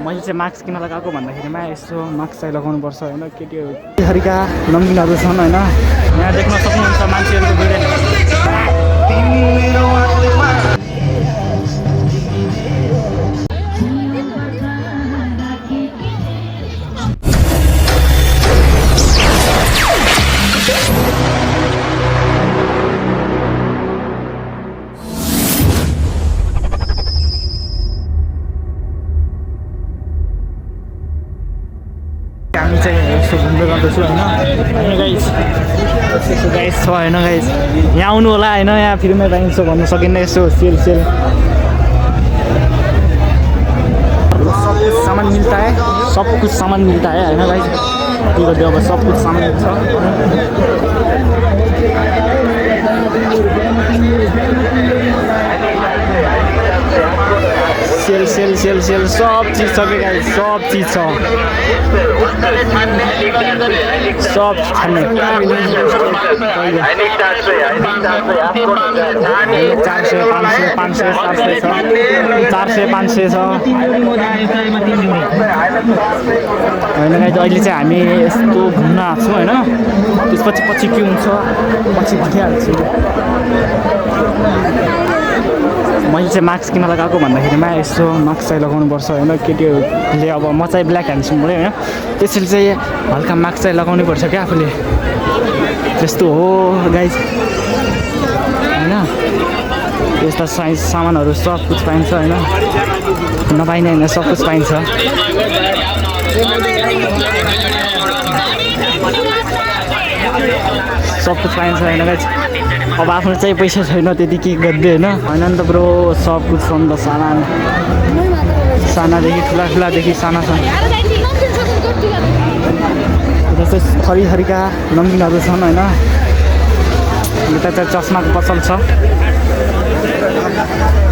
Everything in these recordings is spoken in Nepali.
मैले चाहिँ मास्क किन लगाएको भन्दाखेरिमा यसो मास्क चाहिँ लगाउनुपर्छ होइन केटीहरूका नम्बिनहरू छन् होइन यहाँ देख्न सक्नुहुन्छ मान्छेहरूको भिड हामी चाहिँ यसो घुम्दै गर्दैछु होइन गाइस छ होइन गाइस यहाँ आउनु होला होइन यहाँ फ्रीमै पाइन्छ भन्नु सकिन्न यसो सेल सब कुछ सामान मिलता है सब कुछ सामान मिलता है होइन गाइस के गर्दै अब सब कुछ सामान मिल्छ सेल सब चीज छ के गाइस सब चीज छ सब छान्ने 400 500 400 500 छ होइन गाइस अहिले चाहिँ हामी यस्तो घुम्न आएको छौँ होइन त्यसपछि पछि के हुन्छ पछि भनिहाल्छु मैले चाहिँ मास्क किन लगाएको भन्दाखेरिमा यसो मास्क चाहिँ लगाउनुपर्छ होइन केटीहरूले अब म चाहिँ ब्ल्याक ह्यान्डसम पऱ्यो होइन त्यसैले चाहिँ हल्का मास्क चाहिँ लगाउनै पर्छ क्या आफूले त्यस्तो हो गाइस होइन यस्ता सामानहरू सब कुछ पाइन्छ होइन नपाइने होइन सब कुछ पाइन्छ सब कुछ पाइन्छ होइन गाइस अब आफ्नो चाहिँ पैसा छैन त्यति के गर्दै होइन नि त ब्रो सब कुछ छ नि त सानादेखि ठुलादेखि साना छन् जस्तै थरीका नम्बिनहरू छन् होइन यता चाहिँ चस्माको पसल छ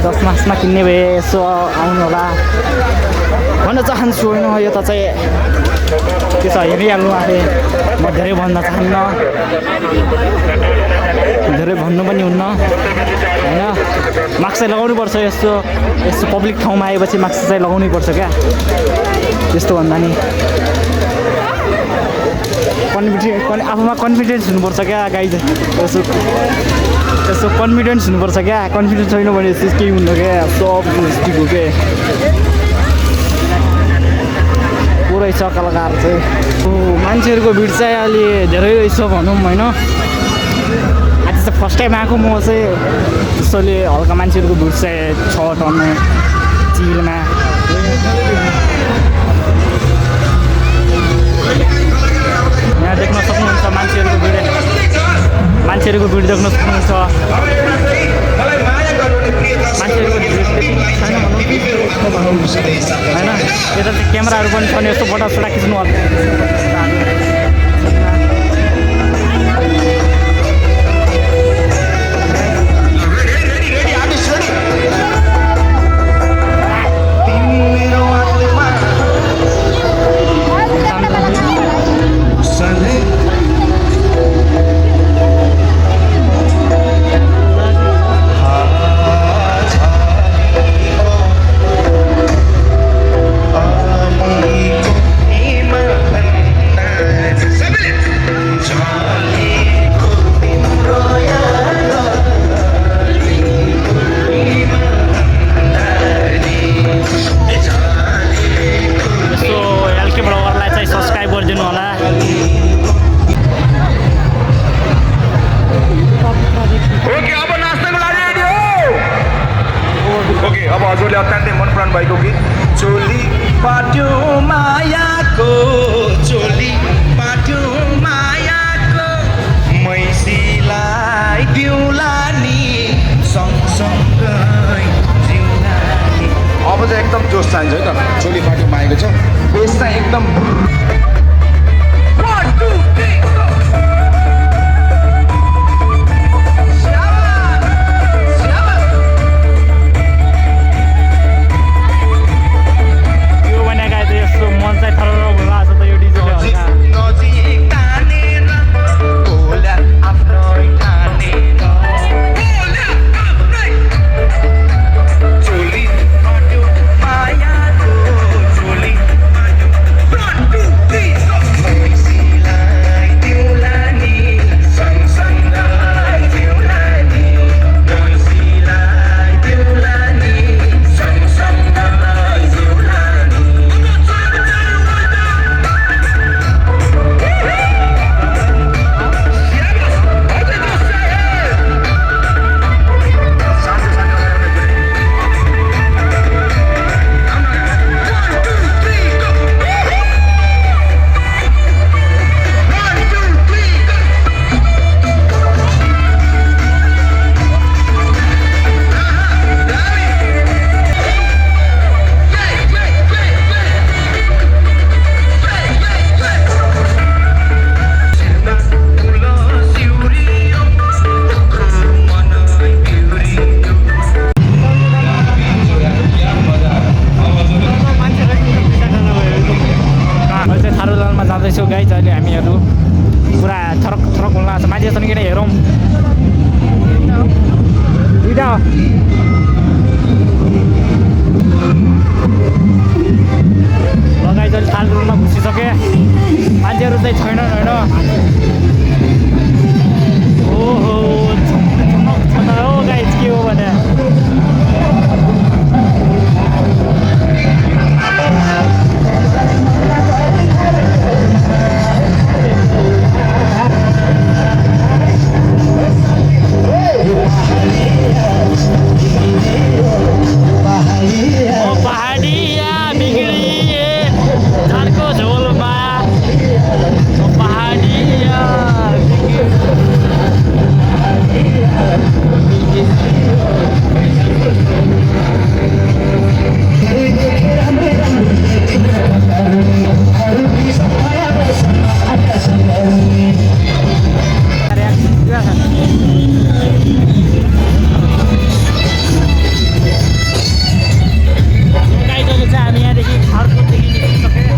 चस्मा किन्ने भए यसो आउनु होला भन्न चाहन्छु होइन यता चाहिँ के छ हेरिहाल्नु आफै म धेरै भन्न चाहन्न धेरै भन्नु पनि हुन्न होइन मास्क चाहिँ लगाउनु पर्छ यस्तो पब्लिक ठाउँमा आएपछि मास्क चाहिँ लगाउनै पर्छ क्या त्यस्तो भन्दा नि आफूमा कन्फिडेन्स हुनुपर्छ क्या गाइज यसो कन्फिडेन्स हुनुपर्छ क्या कन्फिडेन्स छैन भने केही हुन्न क्या सब ठिक हो क्या पुरै छ कलाकार चाहिँ मान्छेहरूको भिड चाहिँ अलि धेरै रहेछ भनौँ होइन आज चाहिँ फर्स्ट टाइम आएको म चाहिँ त्यसैले हल्का मान्छेहरूको भिड चाहिँ छ टर्नु चिलमा यहाँ देख्न सक्नुहुन्छ मान्छेहरूको भिड देख्न सक्नुहुन्छ मान्छेहरूको भिड छैन भनौँ होइन यता चाहिँ क्यामेराहरू पनि छ नि यस्तो फोटोसोटा खिच्नु एकदम जोस चाहिन्छ है त चोली पार्टी मागेको छ बेस चाहिँ एकदम गाइज अहिले हामीहरू पुरा थरक थरक बोल्न लाग्छ माथि जस्तो किन हेरौँ दुइटा गाइज अहिले थालमा घुसिसके मान्छेहरू चाहिँ छैनन् होइन ओहो छमक छ त हो गाइज के हो भने पहाडिया बिग्रिए झारको झोलमा पहाडिया हामी यहाँदेखि खरकोटदेखि निस्किसक्यो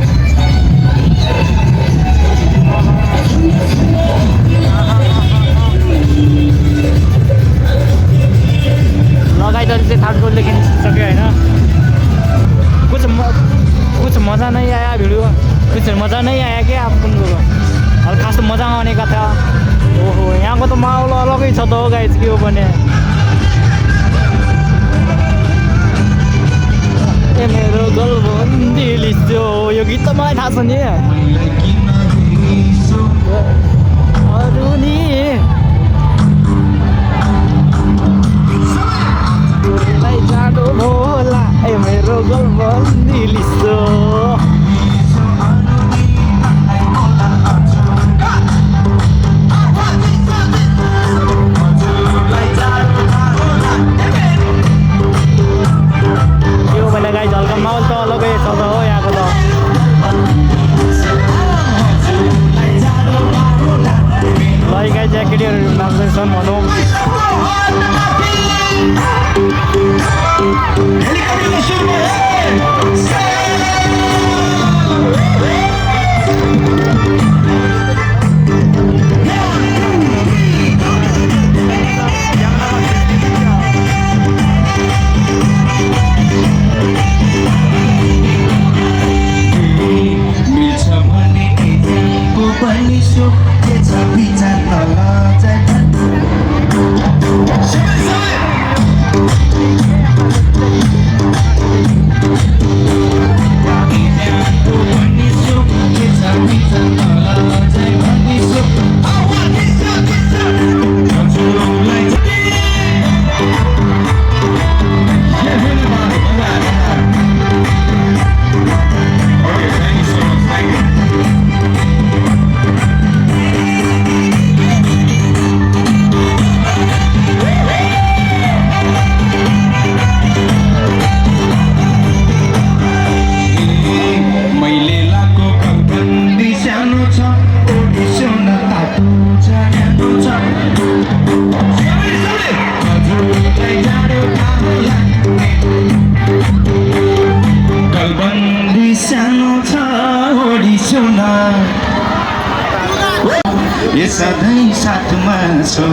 लगाइदल चाहिँ थाटकोटदेखि निस्किसक्यो होइन कुछ मजा नहीं आया भिडियो कुछ मजा नहीं आया क्या आप तुम लोग और खास तो मजा आने का था ओहो यहाँको त माहौल अलगै छ त हो गाइज के हो भने ए मेरो गलबन्दी लिस्यो यो गीत त मलाई थाहा छ नि अरू नि जाडो भोला ए मेरो गलबन्दी लिस्यो गाइज हल्का माहौल त अलगै छ त हो यहाँको त ल गाइज केटीहरू नाच्दैछन् भनौँ सधैँ साथमा छु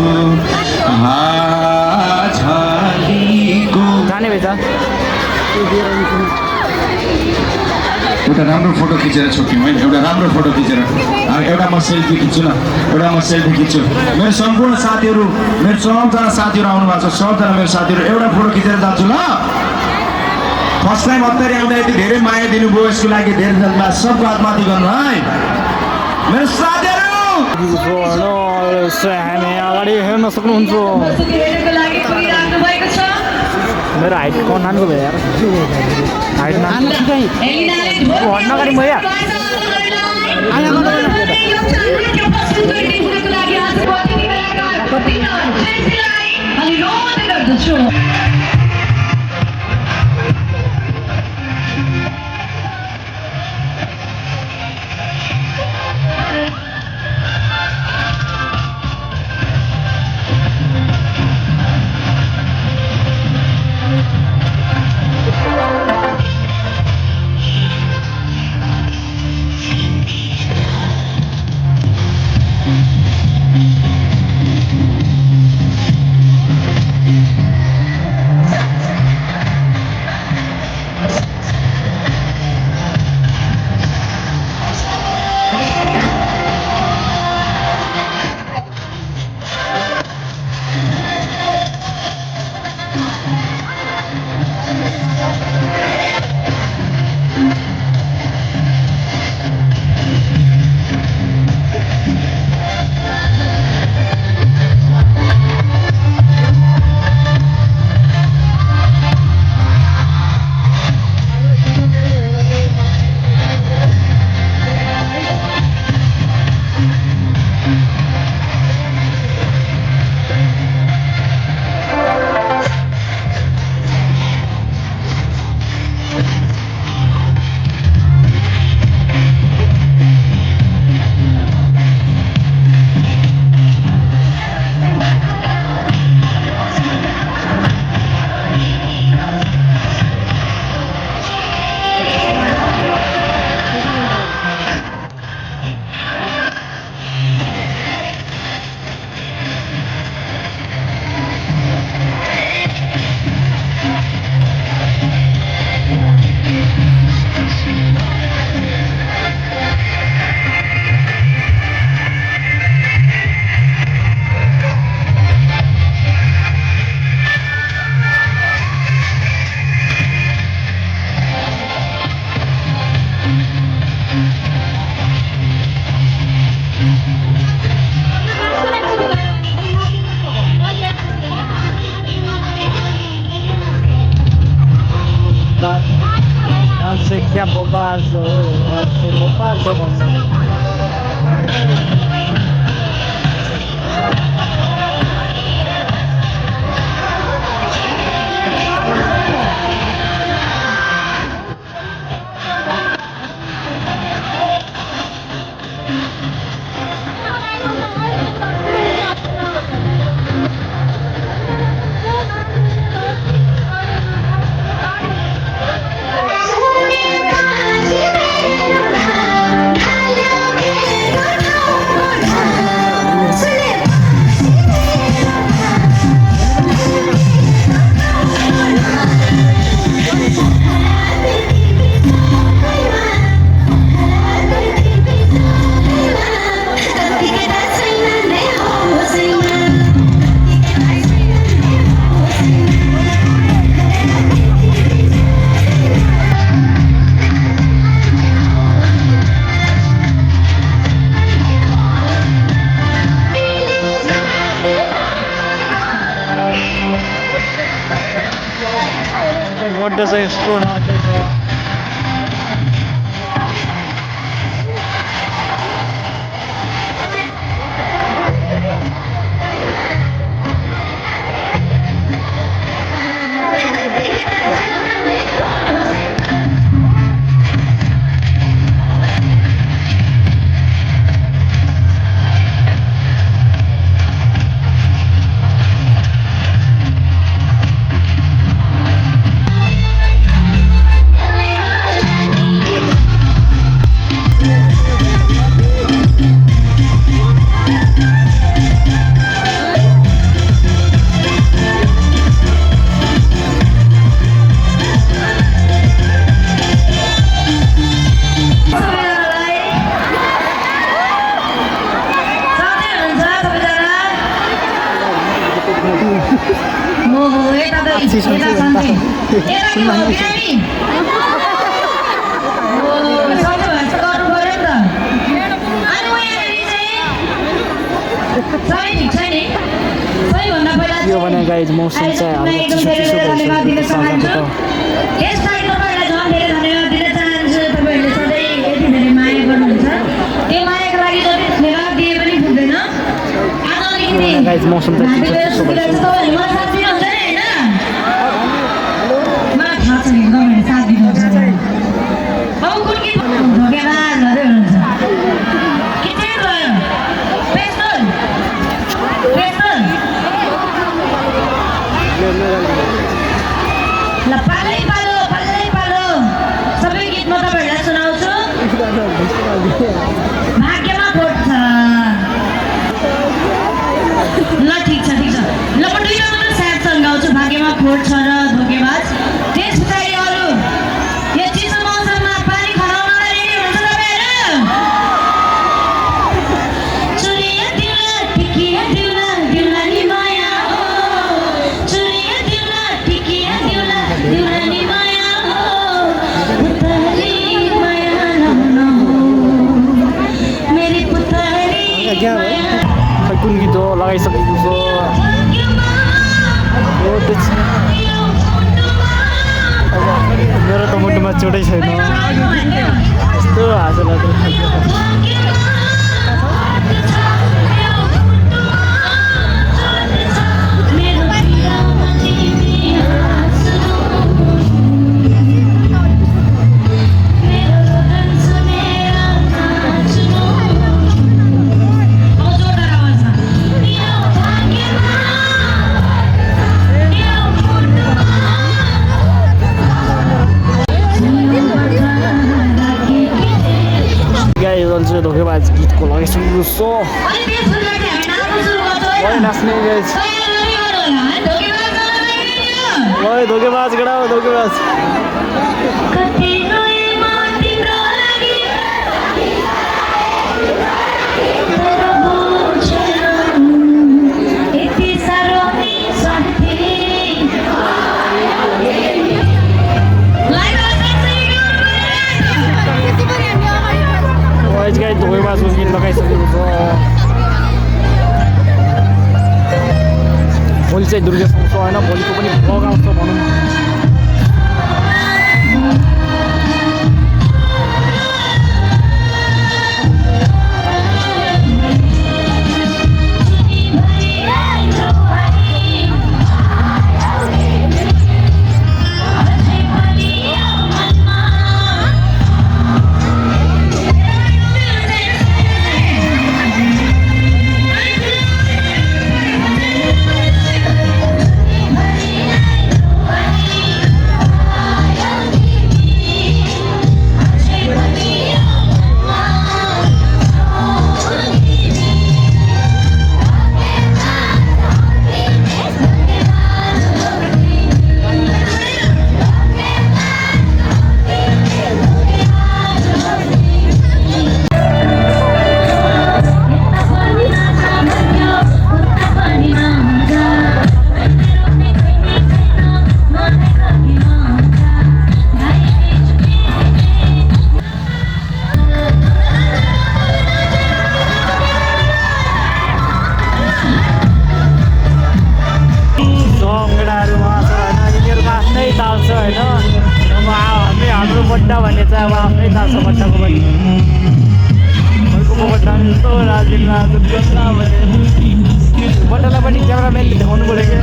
जाने भेज एउटा राम्रो फोटो खिचेर छुट्यौँ है एउटा राम्रो फोटो खिचेर एउटा म सेल्फी खिच्छु न एउटा म सेल्फी खिच्छु मेरो सम्पूर्ण साथीहरू मेरो सबजना साथीहरू आउनु भएको छ सबजना मेरो साथीहरू एउटा फोटो खिचेर जान्छु ल फर्स्ट टाइम हप्तारी आउँदा यति धेरै माया दिनुभयो यसको लागि धेरै धन्यवाद सबको हातमाथि गर्नु है मेरो साथीहरू हामी अगाडि हेर्न सक्नुहुन्छ मेरो हाइट कम नानको भयो यार हाइट अगाडि भयो क्या बोबाजो बोबाजो What does I explore now? यो भने गाइज मौसम चाहिँ हाम्रो चिसो चिसो भइसकेको साँझको गाइज मौसम चाहिँ चिसो चिसो भइसकेको सबै गीत म तपाईँहरूलाई सुनाउँछु भाग्यमा खोट छ ल ठिक छ ल म दुईटा मात्र स्याड सङ गाउँछु भाग्यमा खोट छ र धोकेबाज त्यस पछाडि अरू यो चिसो मौसममा पानी खनाउनलाई रेडी हुन्छ तपाईँहरू चुरिया दिउला टिकिया दिउला दिउला नि माया हो चुरिया दिउला टिकिया दिउला दिउला नि माया हो पुतली माया लाउन हो मेरी पुतली माया कुन गीत हो लगाइसकेको छ मेरो त मुटुमा चोटै छैन यस्तो हाँसो लाग्यो धोकेबाज गीतको लगाइसकेको छ नाच्ने धोकेबाज गडा हो धोकेबाज धोकेबाजको गीत लगाइसकेको छ भोलि चाहिँ दुर्गा पूजा छ होइन भोलिको पनि भ्लग आउँछ भनौँ हाम्रो बट्टा भन्ने चाहिँ अब आफ्नै थाहा छ बट्टाको पनि अर्को बट्टा जस्तो राजेन्द्र बट्टालाई पनि क्यामेराम्यानले देखाउनु पऱ्यो क्या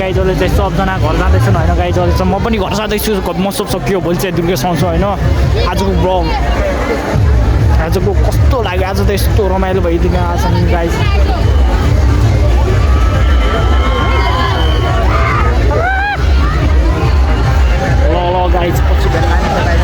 गाइजहरूले चाहिँ सबजना घर जाँदैछन् होइन गाइजहरूले चाहिँ म पनि घर जाँदैछु म सब सकियो भोलि चाहिँ दुर्गे सुहाउँछु होइन आजको ब्लग आजको कस्तो लाग्यो आज त यस्तो रमाइलो भइदिने आज गाइज ल गाइज पछि भेट्ला